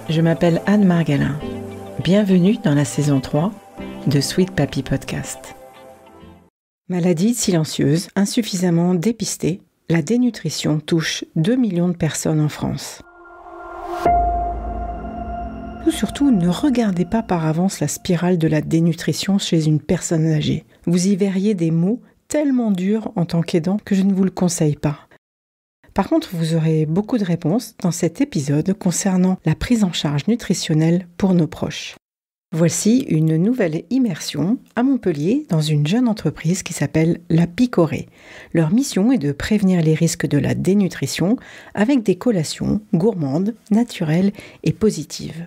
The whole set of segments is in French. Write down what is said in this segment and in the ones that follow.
Je m'appelle Anne Margalin. Bienvenue dans la saison 3 de Sweet Papy Podcast. Maladie silencieuse, insuffisamment dépistée, la dénutrition touche 2 millions de personnes en France. Ou surtout, ne regardez pas par avance la spirale de la dénutrition chez une personne âgée. Vous y verriez des mots tellement durs en tant qu'aidant que je ne vous le conseille pas. Par contre, vous aurez beaucoup de réponses dans cet épisode concernant la prise en charge nutritionnelle pour nos proches. Voici une nouvelle immersion à Montpellier dans une jeune entreprise qui s'appelle La Picorée. Leur mission est de prévenir les risques de la dénutrition avec des collations gourmandes, naturelles et positives.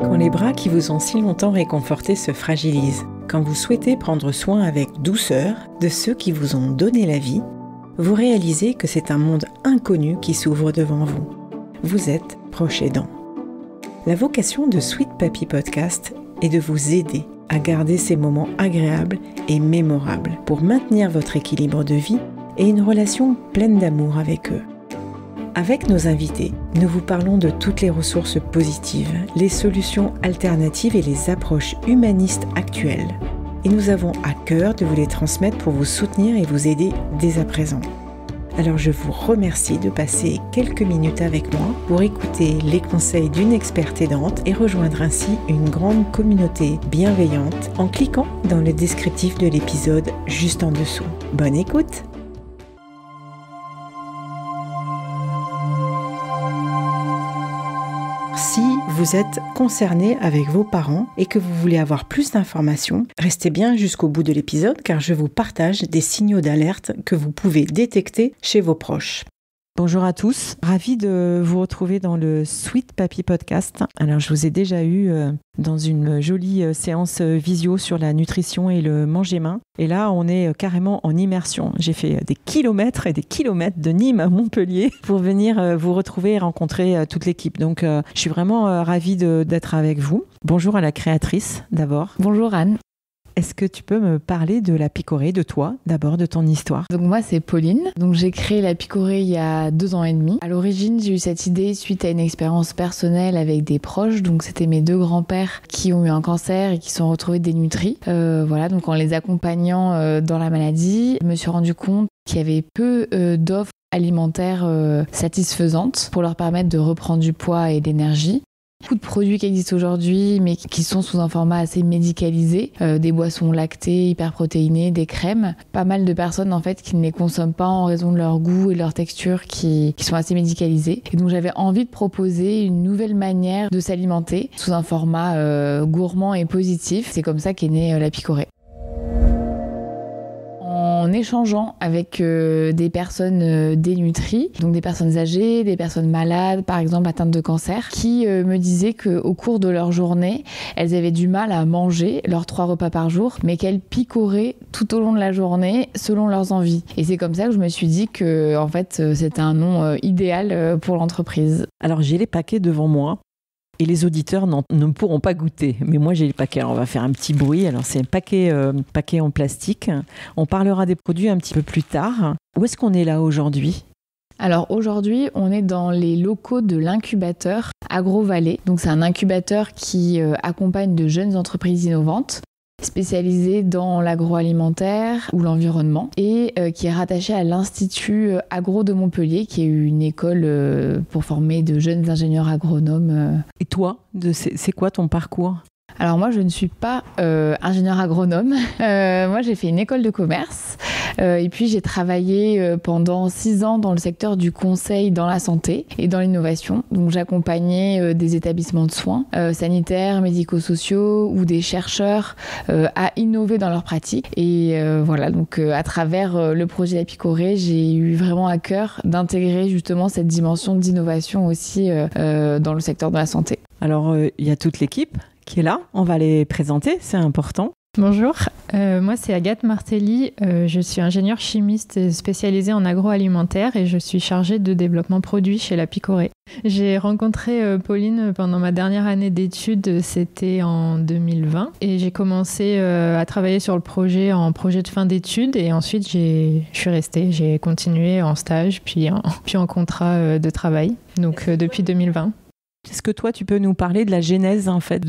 Quand les bras qui vous ont si longtemps réconfortés se fragilisent, quand vous souhaitez prendre soin avec douceur de ceux qui vous ont donné la vie, vous réalisez que c'est un monde inconnu qui s'ouvre devant vous. Vous êtes proche aidant. La vocation de Sweet Papy Podcast est de vous aider à garder ces moments agréables et mémorables pour maintenir votre équilibre de vie et une relation pleine d'amour avec eux. Avec nos invités, nous vous parlons de toutes les ressources positives, les solutions alternatives et les approches humanistes actuelles. Et nous avons à cœur de vous les transmettre pour vous soutenir et vous aider dès à présent. Alors je vous remercie de passer quelques minutes avec moi pour écouter les conseils d'une experte aidante et rejoindre ainsi une grande communauté bienveillante en cliquant dans le descriptif de l'épisode juste en dessous. Bonne écoute! Si vous êtes concerné avec vos parents et que vous voulez avoir plus d'informations, restez bien jusqu'au bout de l'épisode car je vous partage des signaux d'alerte que vous pouvez détecter chez vos proches. Bonjour à tous, ravie de vous retrouver dans le Sweet Papy Podcast. Alors je vous ai déjà eu dans une jolie séance visio sur la nutrition et le manger-main. Et là on est carrément en immersion. J'ai fait des kilomètres et des kilomètres de Nîmes à Montpellier pour venir vous retrouver et rencontrer toute l'équipe. Donc je suis vraiment ravie d'être avec vous. Bonjour à la créatrice d'abord. Bonjour Anne. Est-ce que tu peux me parler de La Picorée, de toi, d'abord, de ton histoire? Donc moi c'est Pauline, donc j'ai créé La Picorée il y a 2 ans et demi. À l'origine j'ai eu cette idée suite à une expérience personnelle avec des proches, donc c'était mes 2 grands-pères qui ont eu un cancer et qui se sont retrouvés dénutris. Voilà, donc en les accompagnant dans la maladie, je me suis rendu compte qu'il y avait peu d'offres alimentaires satisfaisantes pour leur permettre de reprendre du poids et de l'énergie. Beaucoup de produits qui existent aujourd'hui, mais qui sont sous un format assez médicalisé, des boissons lactées, hyperprotéinées, des crèmes. Pas mal de personnes en fait qui ne les consomment pas en raison de leur goût et de leur texture qui sont assez médicalisées. Et donc j'avais envie de proposer une nouvelle manière de s'alimenter sous un format gourmand et positif. C'est comme ça qu'est née La Picorée. En échangeant avec des personnes dénutries, donc des personnes âgées, des personnes malades, par exemple atteintes de cancer, qui me disaient qu'au cours de leur journée, elles avaient du mal à manger leurs 3 repas par jour, mais qu'elles picoraient tout au long de la journée selon leurs envies. Et c'est comme ça que je me suis dit que en fait, c'était un nom idéal pour l'entreprise. Alors j'ai les paquets devant moi. Et les auditeurs ne pourront pas goûter. Mais moi, j'ai les paquets. Alors, on va faire un petit bruit. Alors, c'est un paquet en plastique. On parlera des produits un petit peu plus tard. Où est-ce qu'on est là aujourd'hui ? Alors aujourd'hui, on est dans les locaux de l'incubateur AgroVallée. Donc c'est un incubateur qui accompagne de jeunes entreprises innovantes, spécialisé dans l'agroalimentaire ou l'environnement et qui est rattaché à l'Institut Agro de Montpellier, qui est une école pour former de jeunes ingénieurs agronomes. Et toi, c'est quoi ton parcours ? Alors moi, je ne suis pas ingénieur agronome. Moi, j'ai fait une école de commerce et puis j'ai travaillé pendant 6 ans dans le secteur du conseil dans la santé et dans l'innovation. Donc j'accompagnais des établissements de soins sanitaires, médico-sociaux ou des chercheurs à innover dans leurs pratiques. Et voilà, donc à travers le projet La Picorée, j'ai eu vraiment à cœur d'intégrer justement cette dimension d'innovation aussi dans le secteur de la santé. Alors, il y a toute l'équipe qui est là. On va les présenter, c'est important. Bonjour, moi c'est Agathe Martelly, je suis ingénieure chimiste spécialisée en agroalimentaire et je suis chargée de développement produit chez La Picorée. J'ai rencontré Pauline pendant ma dernière année d'études, c'était en 2020 et j'ai commencé à travailler sur le projet en projet de fin d'études et ensuite je suis restée, j'ai continué en stage puis en contrat de travail, donc depuis 2020. Est-ce que toi, tu peux nous parler de la genèse en fait,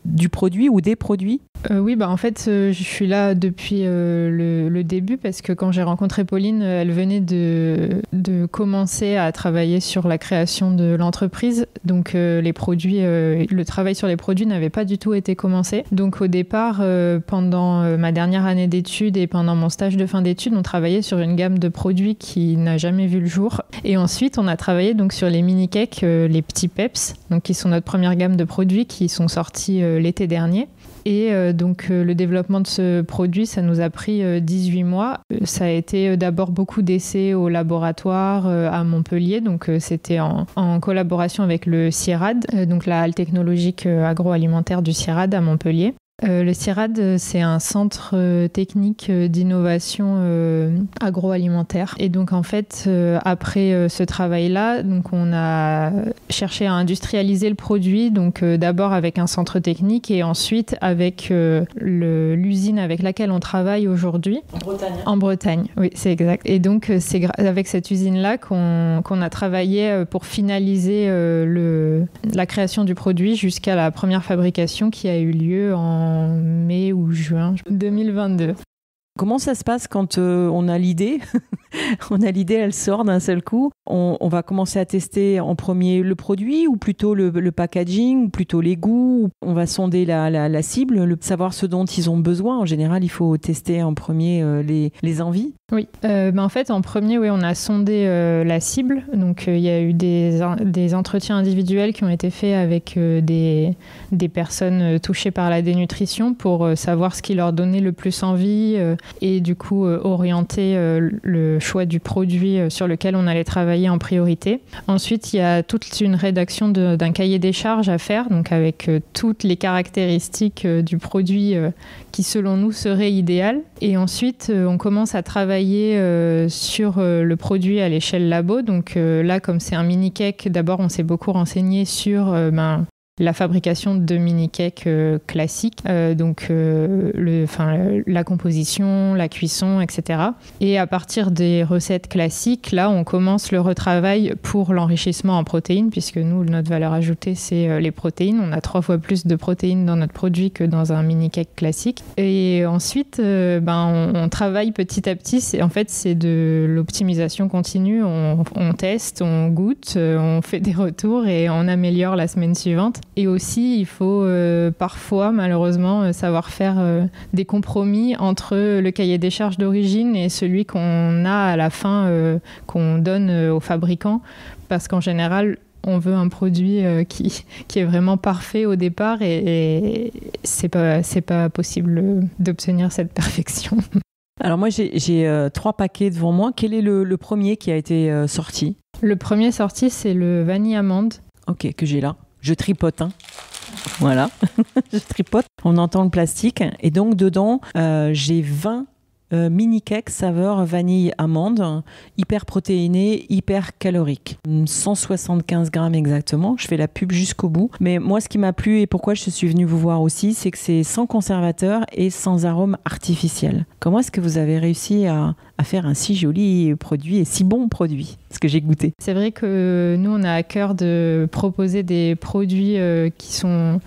du produit ou des produits ? Oui, en fait, je suis là depuis le début parce que quand j'ai rencontré Pauline, elle venait de commencer à travailler sur la création de l'entreprise. Donc, les produits, le travail sur les produits n'avait pas du tout été commencé. Donc, au départ, pendant ma dernière année d'études et pendant mon stage de fin d'études, on travaillait sur une gamme de produits qui n'a jamais vu le jour. Et ensuite, on a travaillé donc sur les mini-cakes, les petits peps, donc qui sont notre première gamme de produits qui sont sortis l'été dernier. Et donc le développement de ce produit, ça nous a pris 18 mois. Ça a été d'abord beaucoup d'essais au laboratoire à Montpellier. Donc c'était en collaboration avec le CIRAD, donc la halle technologique agroalimentaire du CIRAD à Montpellier. Le CIRAD, c'est un centre technique d'innovation agroalimentaire. Et donc, en fait, après ce travail-là, donc on a cherché à industrialiser le produit, donc d'abord avec un centre technique et ensuite avec l'usine avec laquelle on travaille aujourd'hui. En Bretagne. En Bretagne, oui, c'est exact. Et donc, c'est avec cette usine-là qu'on a travaillé pour finaliser la création du produit jusqu'à la première fabrication qui a eu lieu en mai ou juin 2022. Comment ça se passe quand on a l'idée On a l'idée, elle sort d'un seul coup. On va commencer à tester en premier le produit ou plutôt le packaging ou plutôt les goûts. On va sonder la cible, savoir ce dont ils ont besoin. En général, il faut tester en premier les envies. Oui, en fait, en premier, oui, on a sondé la cible. Donc, il y a eu des entretiens individuels qui ont été faits avec des personnes touchées par la dénutrition pour savoir ce qui leur donnait le plus envie et du coup orienter le choix du produit sur lequel on allait travailler en priorité. Ensuite, il y a toute une rédaction d'un cahier des charges à faire, donc avec toutes les caractéristiques du produit qui, selon nous, serait idéal. Et ensuite, on commence à travailler sur le produit à l'échelle labo. Donc là, comme c'est un mini-cake, d'abord, on s'est beaucoup renseigné sur la fabrication de mini-cakes classiques, donc la composition, la cuisson, etc. Et à partir des recettes classiques, là, on commence le retravail pour l'enrichissement en protéines, puisque nous, notre valeur ajoutée, c'est les protéines. On a 3 fois plus de protéines dans notre produit que dans un mini-cake classique. Et ensuite, on travaille petit à petit. C'est de l'optimisation continue. On teste, on goûte, on fait des retours et on améliore la semaine suivante. Et aussi, il faut parfois, malheureusement, savoir faire des compromis entre le cahier des charges d'origine et celui qu'on a à la fin, qu'on donne aux fabricants. Parce qu'en général, on veut un produit qui est vraiment parfait au départ et c'est pas possible d'obtenir cette perfection. Alors moi, j'ai 3 paquets devant moi. Quel est le premier qui a été sorti ? Le premier sorti, c'est le vanille amande. Ok, que j'ai là. Je tripote, hein. Voilà, je tripote. On entend le plastique. Et donc, dedans, j'ai 20 mini-cakes saveur vanille amande, hyper protéinés, hyper caloriques. 175 grammes exactement. Je fais la pub jusqu'au bout. Mais moi, ce qui m'a plu et pourquoi je suis venue vous voir aussi, c'est que c'est sans conservateur et sans arôme artificiel. Comment est-ce que vous avez réussi à faire un si joli produit et si bon produit, ce que j'ai goûté? C'est vrai que nous, on a à cœur de proposer des produits qui sont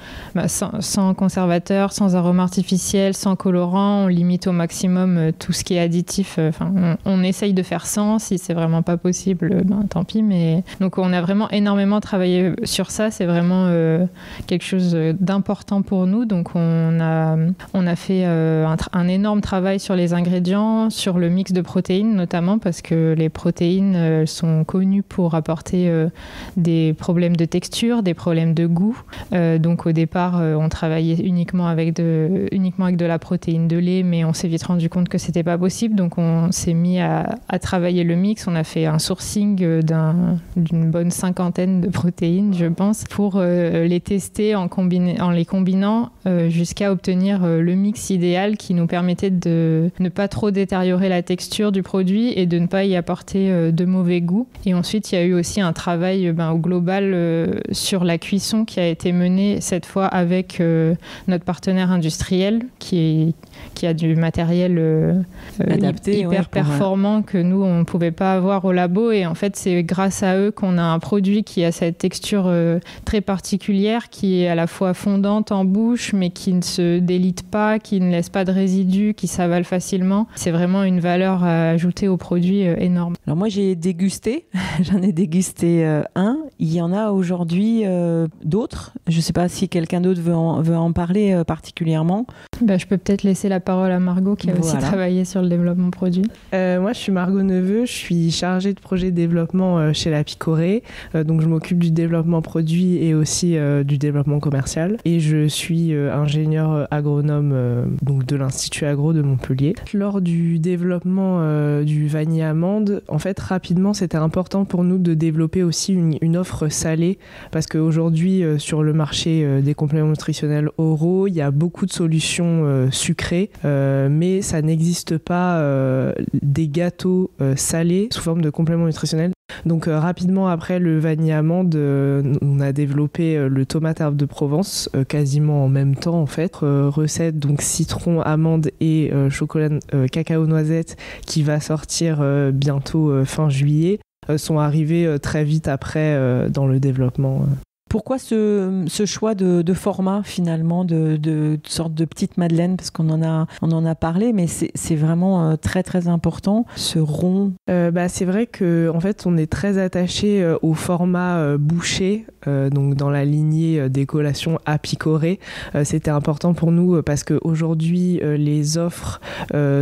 sans conservateur, sans arôme artificiel, sans colorant. On limite au maximum tout ce qui est additif. On essaye de faire sans. Si c'est vraiment pas possible, tant pis. Mais donc, on a vraiment énormément travaillé sur ça. C'est vraiment quelque chose d'important pour nous. Donc, on a fait un énorme travail sur les ingrédients, sur le mix de protéines notamment, parce que les protéines sont connues pour apporter des problèmes de texture, des problèmes de goût. Donc au départ, on travaillait uniquement avec de la protéine de lait, mais on s'est vite rendu compte que c'était pas possible. Donc on s'est mis à travailler le mix. On a fait un sourcing d'une bonne 50aine de protéines, je pense, pour les tester en les combinant jusqu'à obtenir le mix idéal qui nous permettait de ne pas trop détériorer la texture du produit et de ne pas y apporter de mauvais goût. Et ensuite, il y a eu aussi un travail au global sur la cuisson qui a été mené cette fois avec notre partenaire industriel qui a du matériel adapté, hyper performant que nous, on ne pouvait pas avoir au labo. Et en fait, c'est grâce à eux qu'on a un produit qui a cette texture très particulière, qui est à la fois fondante en bouche, mais qui ne se délite pas, qui ne laisse pas de résidus, qui s'avale facilement. C'est vraiment une valeur ajoutée au produit énorme. Alors moi, j'ai dégusté, j'en ai dégusté un. Il y en a aujourd'hui d'autres. Je ne sais pas si quelqu'un d'autre veut en parler particulièrement. Je peux peut-être laisser la parole à Margot qui a aussi travaillé sur le développement produit. Moi, je suis Margot Neveu, je suis chargée de projet développement chez La Picorée. Donc, je m'occupe du développement produit et aussi du développement commercial. Et je suis ingénieure agronome donc de l'Institut Agro de Montpellier. Lors du développement du vanille amande, en fait, rapidement, c'était important pour nous de développer aussi une offre salée parce qu'aujourd'hui, sur le marché des compléments nutritionnels oraux, il y a beaucoup de solutions sucrées, mais ça n'existe pas des gâteaux salés sous forme de compléments nutritionnels. Donc rapidement après le vanille amande, on a développé le tomate herbe de Provence quasiment en même temps en fait. Recette donc citron, amande et chocolat cacao noisette qui va sortir bientôt fin juillet sont arrivés très vite après dans le développement. Pourquoi ce choix de format finalement, de sorte de petite madeleine, parce qu'on en a parlé, mais c'est vraiment très très important, ce rond. C'est vrai que en fait on est très attaché au format bouché, donc dans la lignée des collations à picorer. C'était important pour nous parce qu'aujourd'hui les offres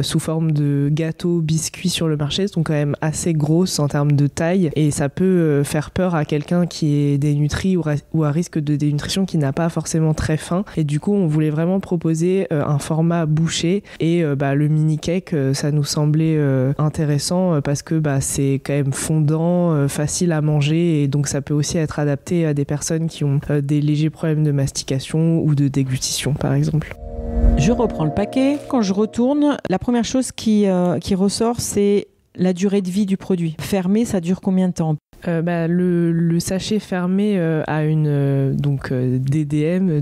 sous forme de gâteaux, biscuits sur le marché sont quand même assez grosses en termes de taille et ça peut faire peur à quelqu'un qui est dénutri ou à risque de dénutrition qui n'a pas forcément très faim. Et du coup, on voulait vraiment proposer un format bouché et le mini cake, ça nous semblait intéressant parce que c'est quand même fondant, facile à manger et donc ça peut aussi être adapté à des personnes qui ont des légers problèmes de mastication ou de déglutition, par exemple. Je reprends le paquet. Quand je retourne, la première chose qui ressort, c'est la durée de vie du produit. Fermé, ça dure combien de temps ? Le sachet fermé a une DDM,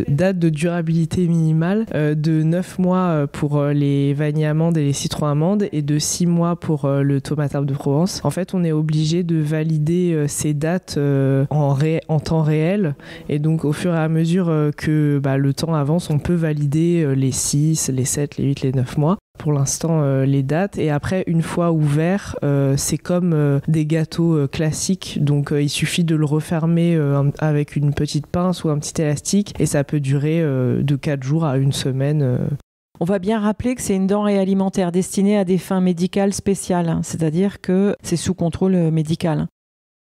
date de durabilité minimale, de 9 mois pour les vanilles amandes et les citrons amandes et de 6 mois pour le tomate herbe de Provence. En fait, on est obligé de valider ces dates en temps réel et donc au fur et à mesure que le temps avance, on peut valider les 6, les 7, les 8, les 9 mois. Pour l'instant, les dates. Et après, une fois ouvert, c'est comme des gâteaux classiques. Donc, il suffit de le refermer avec une petite pince ou un petit élastique. Et ça peut durer de 4 jours à une semaine. On va bien rappeler que c'est une denrée alimentaire destinée à des fins médicales spéciales. C'est-à-dire que c'est sous contrôle médical.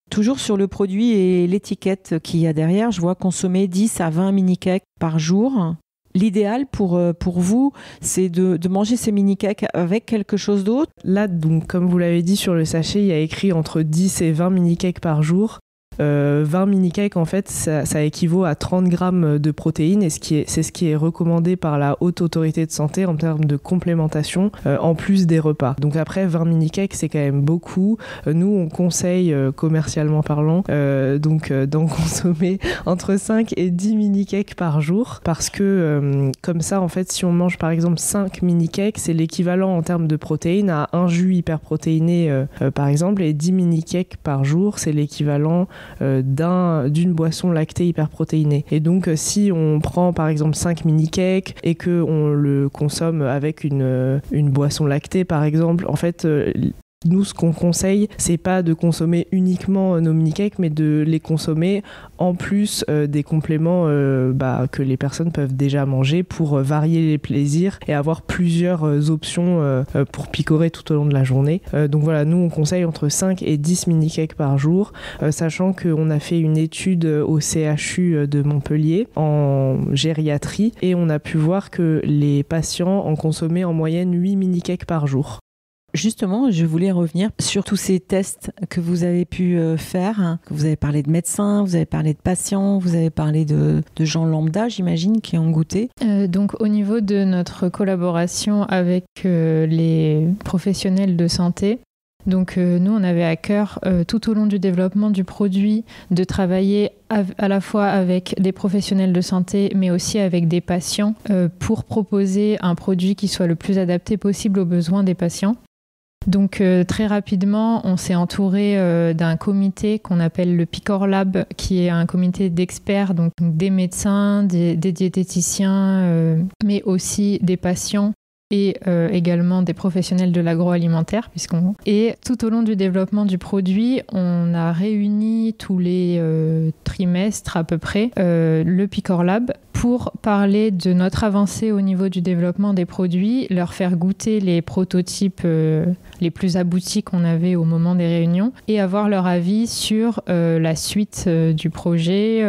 Toujours sur le produit et l'étiquette qu'il y a derrière, je vois consommer 10 à 20 mini-cakes par jour. L'idéal pour vous, c'est de manger ces mini-cakes avec quelque chose d'autre. Là, donc, comme vous l'avez dit sur le sachet, il y a écrit entre 10 et 20 mini-cakes par jour. 20 mini-cakes, en fait, ça équivaut à 30 grammes de protéines et c'est ce qui est recommandé par la Haute Autorité de Santé en termes de complémentation, en plus des repas. Donc après, 20 mini-cakes, c'est quand même beaucoup. Nous, on conseille, commercialement parlant, d'en consommer entre 5 et 10 mini-cakes par jour parce que, comme ça, en fait, si on mange par exemple 5 mini-cakes, c'est l'équivalent en termes de protéines à un jus hyperprotéiné, par exemple, et 10 mini-cakes par jour, c'est l'équivalent d'une boisson lactée hyperprotéinée. Et donc si on prend par exemple 5 mini-cakes et qu'on le consomme avec une boisson lactée par exemple, en fait Nous, ce qu'on conseille, c'est pas de consommer uniquement nos mini-cakes, mais de les consommer en plus des compléments que les personnes peuvent déjà manger pour varier les plaisirs et avoir plusieurs options pour picorer tout au long de la journée. Donc voilà, nous, on conseille entre 5 et 10 mini-cakes par jour, sachant qu'on a fait une étude au CHU de Montpellier en gériatrie et on a pu voir que les patients en consommaient en moyenne 8 mini-cakes par jour. Justement, je voulais revenir sur tous ces tests que vous avez pu faire. Vous avez parlé de médecins, vous avez parlé de patients, vous avez parlé de gens lambda, j'imagine, qui ont goûté. Donc, au niveau de notre collaboration avec les professionnels de santé, donc nous, on avait à cœur, tout au long du développement du produit, de travailler à la fois avec des professionnels de santé, mais aussi avec des patients, pour proposer un produit qui soit le plus adapté possible aux besoins des patients. Donc très rapidement, on s'est entouré d'un comité qu'on appelle le Picor Lab, qui est un comité d'experts, donc des médecins, des diététiciens, mais aussi des patients et également des professionnels de l'agroalimentaire. Et tout au long du développement du produit, on a réuni tous les trimestres à peu près le Picor Lab pour parler de notre avancée au niveau du développement des produits, leur faire goûter les prototypes les plus aboutis qu'on avait au moment des réunions et avoir leur avis sur la suite du projet,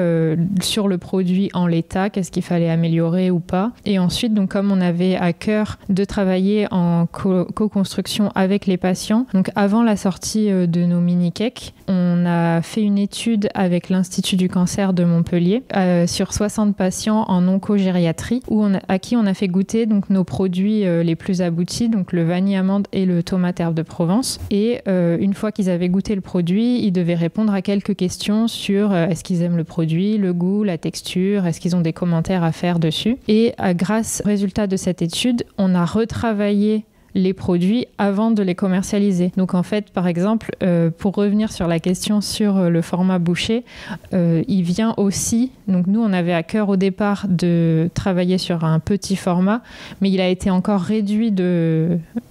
sur le produit en l'état, qu'est-ce qu'il fallait améliorer ou pas. Et ensuite, donc, comme on avait à cœur de travailler en co-construction avec les patients, donc avant la sortie de nos mini-cakes, on a fait une étude avec l'Institut du cancer de Montpellier sur 60 patients en oncogériatrie à qui on a fait goûter donc nos produits les plus aboutis, donc le vanille amande et le tomate herbe de Provence. Et une fois qu'ils avaient goûté le produit, ils devaient répondre à quelques questions sur est-ce qu'ils aiment le produit, le goût, la texture, est-ce qu'ils ont des commentaires à faire dessus. Et grâce au résultat de cette étude, on a retravaillé les produits avant de les commercialiser. Donc en fait, par exemple, pour revenir sur la question sur le format bouché, il vient aussi, donc nous on avait à cœur au départ de travailler sur un petit format, mais il a été encore réduit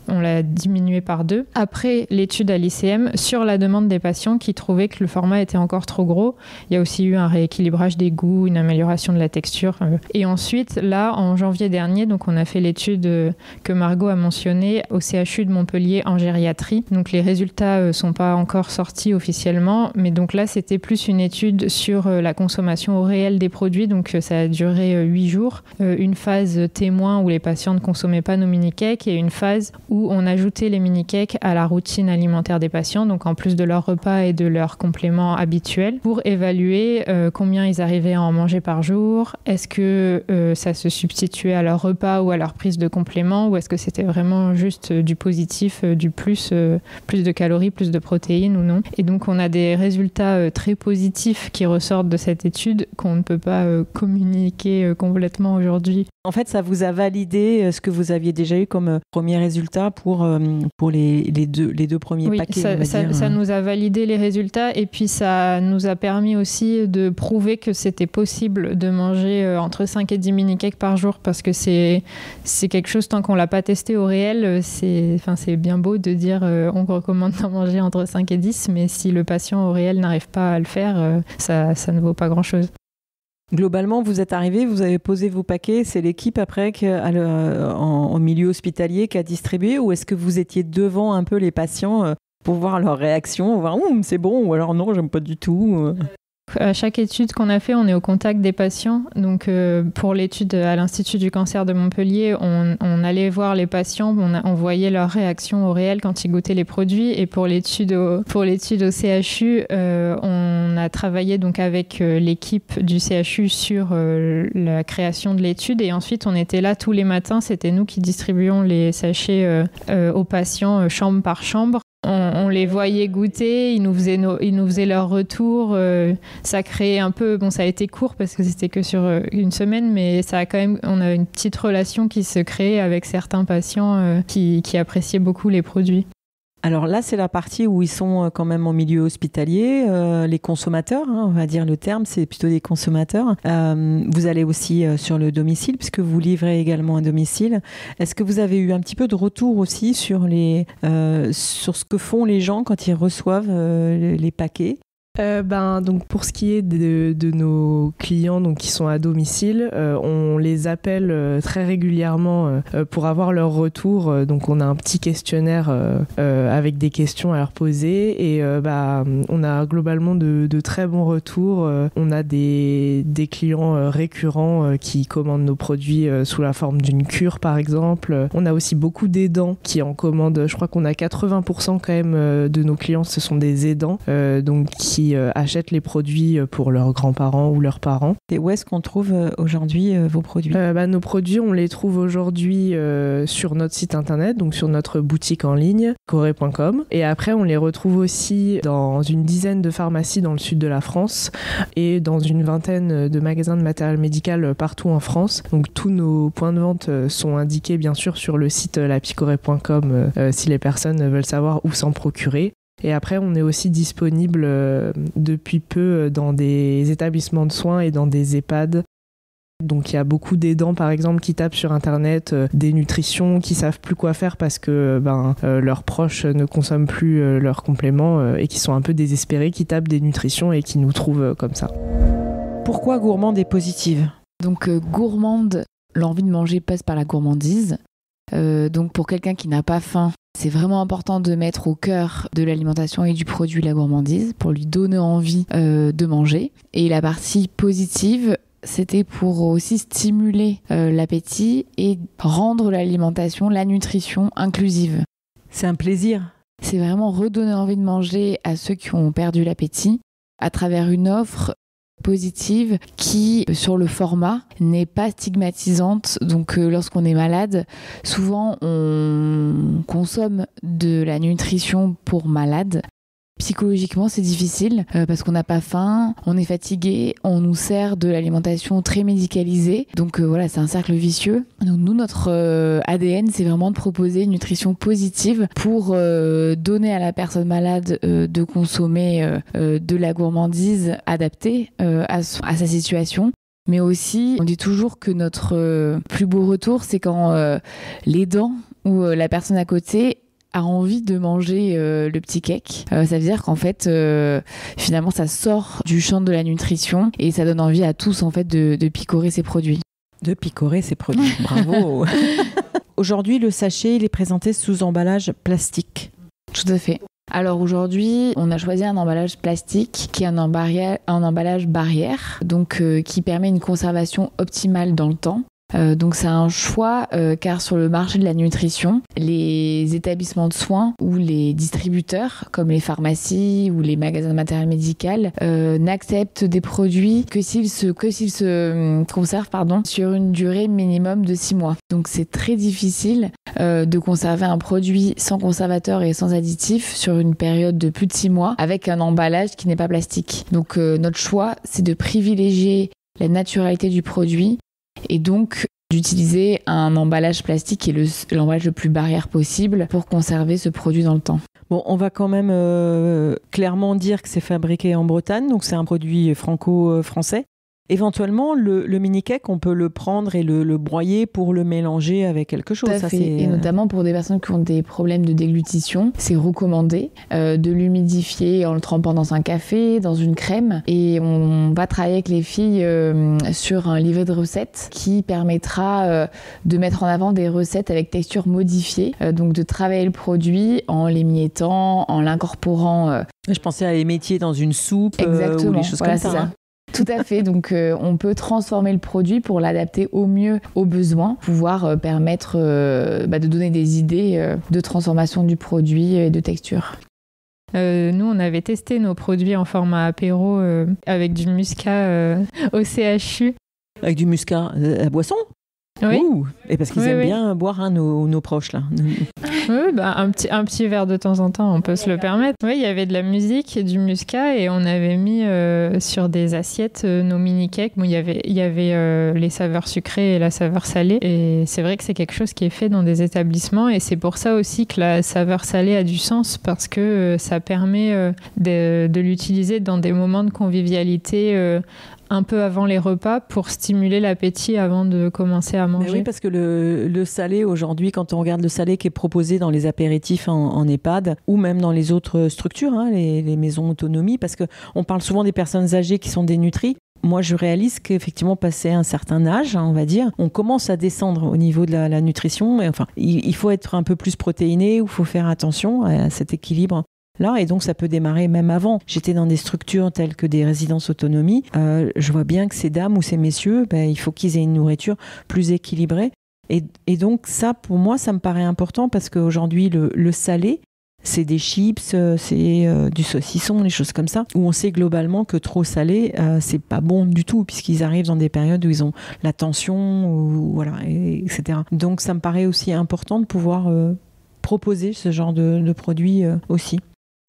on l'a diminué par 2 après l'étude à l'ICM sur la demande des patients qui trouvaient que le format était encore trop gros. Il y a aussi eu un rééquilibrage des goûts, une amélioration de la texture. Et ensuite, là, en janvier dernier, donc on a fait l'étude que Margot a mentionnée au CHU de Montpellier en gériatrie. Donc les résultats sont pas encore sortis officiellement, mais donc là, c'était plus une étude sur la consommation au réel des produits. Donc ça a duré 8 jours. Une phase témoin où les patients ne consommaient pas nos mini-cakes et une phase où on ajoutait les mini-cakes à la routine alimentaire des patients, donc en plus de leurs repas et de leurs compléments habituels, pour évaluer combien ils arrivaient à en manger par jour, est-ce que ça se substituait à leur repas ou à leur prise de compléments, ou est-ce que c'était vraiment juste du positif, du plus de calories, plus de protéines ou non. Et donc on a des résultats très positifs qui ressortent de cette étude qu'on ne peut pas communiquer complètement aujourd'hui. En fait, ça vous a validé ce que vous aviez déjà eu comme premier résultat pour les deux premiers paquets. Ça nous a validé les résultats et puis ça nous a permis aussi de prouver que c'était possible de manger entre 5 et 10 mini-cakes par jour, parce que c'est quelque chose, tant qu'on ne l'a pas testé au réel, c'est bien beau de dire on recommande d'en manger entre 5 et 10, mais si le patient au réel n'arrive pas à le faire, ça ne vaut pas grand-chose. Globalement, vous êtes arrivé, vous avez posé vos paquets, c'est l'équipe après en milieu hospitalier qui a distribué, ou est-ce que vous étiez devant un peu les patients pour voir leur réaction, voir c'est bon ou alors non, j'aime pas du tout. À chaque étude qu'on a fait, on est au contact des patients. Donc, pour l'étude à l'Institut du cancer de Montpellier, on allait voir les patients, on voyait leur réaction au réel quand ils goûtaient les produits. Et pour l'étude au CHU, on a travaillé donc avec l'équipe du CHU sur la création de l'étude. Et ensuite, on était là tous les matins. C'était nous qui distribuions les sachets aux patients chambre par chambre. On les voyait goûter, ils nous faisaient leur retour. Ça créait un peu, ça a été court parce que c'était que sur une semaine, mais ça a quand même, on a une petite relation qui se crée avec certains patients qui appréciaient beaucoup les produits. Alors là, c'est la partie où ils sont quand même en milieu hospitalier, les consommateurs, on va dire le terme, c'est plutôt des consommateurs. Vous allez aussi sur le domicile, puisque vous livrez également à domicile. Est-ce que vous avez eu un petit peu de retour aussi sur ce que font les gens quand ils reçoivent les paquets ? Donc pour ce qui est de nos clients donc, qui sont à domicile, on les appelle très régulièrement pour avoir leur retour. Donc on a un petit questionnaire avec des questions à leur poser et on a globalement de très bons retours. On a des clients récurrents qui commandent nos produits sous la forme d'une cure par exemple. On a aussi beaucoup d'aidants qui en commandent. Je crois qu'on a 80% quand même de nos clients, ce sont des aidants donc qui achètent les produits pour leurs grands-parents ou leurs parents. Et où est-ce qu'on trouve aujourd'hui vos produits ? Nos produits, on les trouve aujourd'hui sur notre site internet, donc sur notre boutique en ligne, picoré.com. Et après, on les retrouve aussi dans une dizaine de pharmacies dans le sud de la France et dans une vingtaine de magasins de matériel médical partout en France. Donc tous nos points de vente sont indiqués bien sûr sur le site lapicoré.com si les personnes veulent savoir où s'en procurer. Et après, on est aussi disponible depuis peu dans des établissements de soins et dans des EHPAD. Donc il y a beaucoup d'aidants par exemple qui tapent sur internet des nutritions, qui savent plus quoi faire parce que leurs proches ne consomment plus leurs compléments et qui sont un peu désespérés, qui tapent des nutritions et qui nous trouvent comme ça. Pourquoi gourmande et positive ? Donc gourmande, l'envie de manger passe par la gourmandise. Donc pour quelqu'un qui n'a pas faim, c'est vraiment important de mettre au cœur de l'alimentation et du produit la gourmandise pour lui donner envie de manger. Et la partie positive, c'était pour aussi stimuler l'appétit et rendre l'alimentation, la nutrition inclusive. C'est un plaisir. C'est vraiment redonner envie de manger à ceux qui ont perdu l'appétit à travers une offre positive qui, sur le format, n'est pas stigmatisante. Donc lorsqu'on est malade, souvent on consomme de la nutrition pour malade. Psychologiquement, c'est difficile parce qu'on n'a pas faim, on est fatigué, on nous sert de l'alimentation très médicalisée. Donc voilà, c'est un cercle vicieux. Donc nous, notre ADN, c'est vraiment de proposer une nutrition positive pour donner à la personne malade de consommer de la gourmandise adaptée à sa situation. Mais aussi, on dit toujours que notre plus beau retour, c'est quand l'aidant ou la personne à côté a envie de manger le petit cake. Ça veut dire qu'en fait, finalement, ça sort du champ de la nutrition et ça donne envie à tous en fait de picorer ses produits. De picorer ses produits, bravo. Aujourd'hui, le sachet, il est présenté sous emballage plastique. Tout à fait. Alors aujourd'hui, on a choisi un emballage plastique qui est un emballage barrière, donc qui permet une conservation optimale dans le temps. Donc c'est un choix car sur le marché de la nutrition, les établissements de soins ou les distributeurs comme les pharmacies ou les magasins de matériel médical n'acceptent des produits que s'ils se conservent sur une durée minimum de 6 mois. Donc c'est très difficile de conserver un produit sans conservateur et sans additif sur une période de plus de 6 mois avec un emballage qui n'est pas plastique. Donc notre choix, c'est de privilégier la naturalité du produit et donc d'utiliser un emballage plastique qui est l'emballage le plus barrière possible pour conserver ce produit dans le temps. Bon, on va quand même clairement dire que c'est fabriqué en Bretagne, donc c'est un produit franco-français. Éventuellement, le mini cake, on peut le prendre et le broyer pour le mélanger avec quelque chose. Tout à fait. Et notamment pour des personnes qui ont des problèmes de déglutition, c'est recommandé de l'humidifier en le trempant dans un café, dans une crème. Et on va travailler avec les filles sur un livret de recettes qui permettra de mettre en avant des recettes avec texture modifiée. Donc de travailler le produit en l'émiettant, en l'incorporant. Je pensais à émétier dans une soupe ou des choses comme ça. Tout à fait, donc on peut transformer le produit pour l'adapter au mieux aux besoins, pouvoir permettre de donner des idées de transformation du produit et de texture. Nous, on avait testé nos produits en format apéro avec du muscat au CHU. Avec du muscat à boisson ? Oui. Et parce qu'ils aiment bien boire nos proches là. Oui, un petit verre de temps en temps, on peut se le permettre. Oui, il y avait de la musique et du muscat et on avait mis sur des assiettes nos mini-cakes. Bon, il y avait les saveurs sucrées et la saveur salée. Et c'est vrai que c'est quelque chose qui est fait dans des établissements et c'est pour ça aussi que la saveur salée a du sens parce que ça permet de l'utiliser dans des moments de convivialité un peu avant les repas pour stimuler l'appétit avant de commencer à manger. Mais oui, parce que le salé aujourd'hui, quand on regarde le salé qui est proposé dans les apéritifs en EHPAD ou même dans les autres structures, les maisons autonomie, parce qu'on parle souvent des personnes âgées qui sont dénutries. Moi, je réalise qu'effectivement, passé un certain âge, on va dire, on commence à descendre au niveau de la nutrition. Et enfin, il faut être un peu plus protéiné ou il faut faire attention à cet équilibre. Là, et donc ça peut démarrer même avant. J'étais dans des structures telles que des résidences autonomie. Je vois bien que ces dames ou ces messieurs, il faut qu'ils aient une nourriture plus équilibrée. Et donc ça, pour moi, ça me paraît important parce qu'aujourd'hui, le salé, c'est des chips, c'est du saucisson, des choses comme ça, où on sait globalement que trop salé, c'est pas bon du tout, puisqu'ils arrivent dans des périodes où ils ont la tension, etc. Donc ça me paraît aussi important de pouvoir proposer ce genre de produits aussi.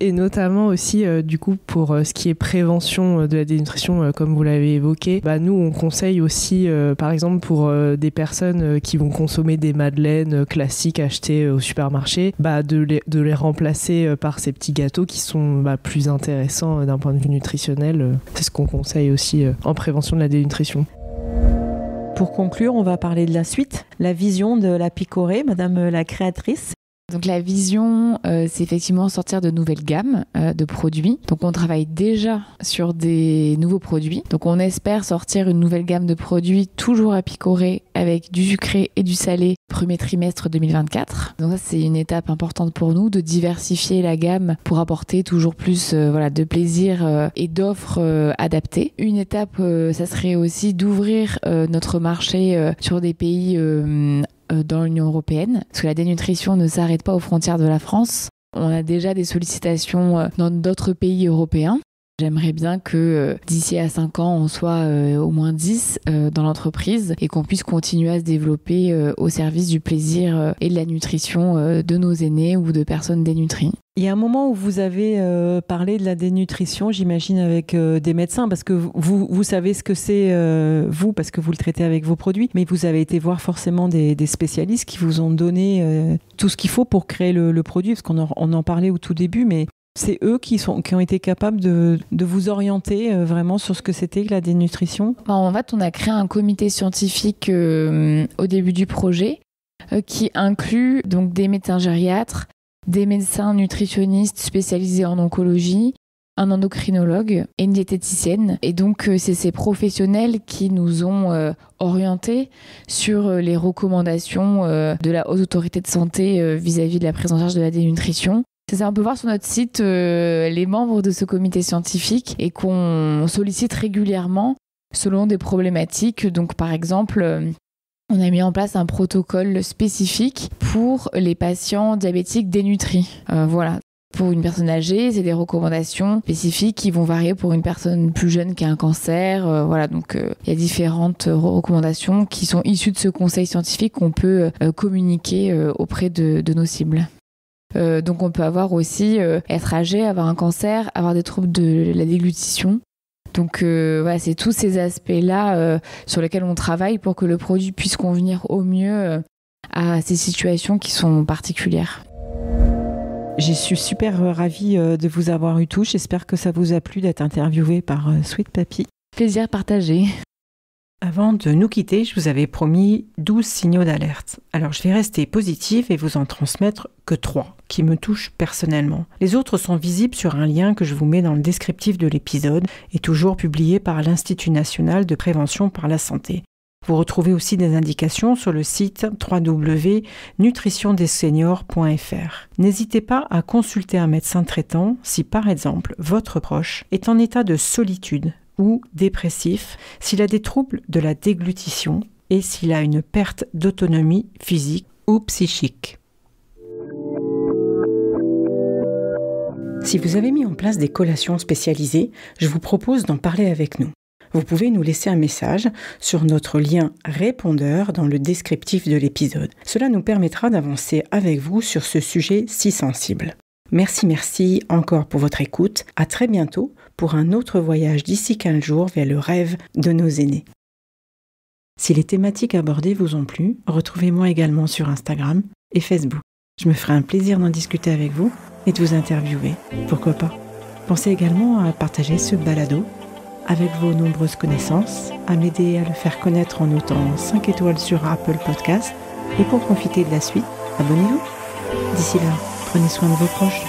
Et notamment aussi, du coup, pour ce qui est prévention de la dénutrition, comme vous l'avez évoqué, nous, on conseille aussi, par exemple, pour des personnes qui vont consommer des madeleines classiques achetées au supermarché, de les remplacer par ces petits gâteaux qui sont plus intéressants d'un point de vue nutritionnel. C'est ce qu'on conseille aussi en prévention de la dénutrition. Pour conclure, on va parler de la suite, la vision de la Picorée, Madame la créatrice. Donc la vision, c'est effectivement sortir de nouvelles gammes de produits. Donc on travaille déjà sur des nouveaux produits. Donc on espère sortir une nouvelle gamme de produits toujours à Picorée avec du sucré et du salé premier trimestre 2024. Donc ça c'est une étape importante pour nous de diversifier la gamme pour apporter toujours plus de plaisir et d'offres adaptées. Une étape, ça serait aussi d'ouvrir notre marché sur des pays dans l'Union européenne, parce que la dénutrition ne s'arrête pas aux frontières de la France. On a déjà des sollicitations dans d'autres pays européens. J'aimerais bien que d'ici à 5 ans, on soit au moins 10 dans l'entreprise et qu'on puisse continuer à se développer au service du plaisir et de la nutrition de nos aînés ou de personnes dénutries. Il y a un moment où vous avez parlé de la dénutrition, j'imagine, avec des médecins, parce que vous savez ce que c'est, vous, parce que vous le traitez avec vos produits, mais vous avez été voir forcément des spécialistes qui vous ont donné tout ce qu'il faut pour créer le produit, parce qu'on en parlait au tout début, mais c'est eux qui ont été capables de vous orienter vraiment sur ce que c'était que la dénutrition. En fait, on a créé un comité scientifique au début du projet qui inclut donc des médecins gériatres, des médecins nutritionnistes spécialisés en oncologie, un endocrinologue et une diététicienne. Et donc, c'est ces professionnels qui nous ont orientés sur les recommandations de la Haute Autorité de Santé vis-à-vis de la prise en charge de la dénutrition. C'est ça, on peut voir sur notre site les membres de ce comité scientifique et qu'on sollicite régulièrement selon des problématiques. Donc, par exemple, on a mis en place un protocole spécifique pour les patients diabétiques dénutris. Pour une personne âgée, c'est des recommandations spécifiques qui vont varier pour une personne plus jeune qui a un cancer. Donc il y a différentes recommandations qui sont issues de ce conseil scientifique qu'on peut communiquer auprès de nos cibles. Donc on peut avoir aussi être âgé, avoir un cancer, avoir des troubles de la déglutition. Donc c'est tous ces aspects-là sur lesquels on travaille pour que le produit puisse convenir au mieux à ces situations qui sont particulières. Je suis super ravie de vous avoir eu tous. J'espère que ça vous a plu d'être interviewée par Sweet Papy. Plaisir partagé. Avant de nous quitter, je vous avais promis 12 signaux d'alerte. Alors je vais rester positive et vous en transmettre que 3, qui me touchent personnellement. Les autres sont visibles sur un lien que je vous mets dans le descriptif de l'épisode et toujours publié par l'Institut national de prévention par la santé. Vous retrouvez aussi des indications sur le site www.nutritiondesseniors.fr. N'hésitez pas à consulter un médecin traitant si par exemple votre proche est en état de solitude ou dépressif, s'il a des troubles de la déglutition et s'il a une perte d'autonomie physique ou psychique. Si vous avez mis en place des collations spécialisées, je vous propose d'en parler avec nous. vous pouvez nous laisser un message sur notre lien répondeur dans le descriptif de l'épisode. Cela nous permettra d'avancer avec vous sur ce sujet si sensible. Merci encore pour votre écoute. À très bientôt pour un autre voyage d'ici 15 jours vers le rêve de nos aînés. Si les thématiques abordées vous ont plu, retrouvez-moi également sur Instagram et Facebook. Je me ferai un plaisir d'en discuter avec vous et de vous interviewer. Pourquoi pas ? Pensez également à partager ce balado avec vos nombreuses connaissances, à m'aider à le faire connaître en notant 5 étoiles sur Apple Podcast. Et pour profiter de la suite, abonnez-vous. D'ici là, prenez soin de vos proches.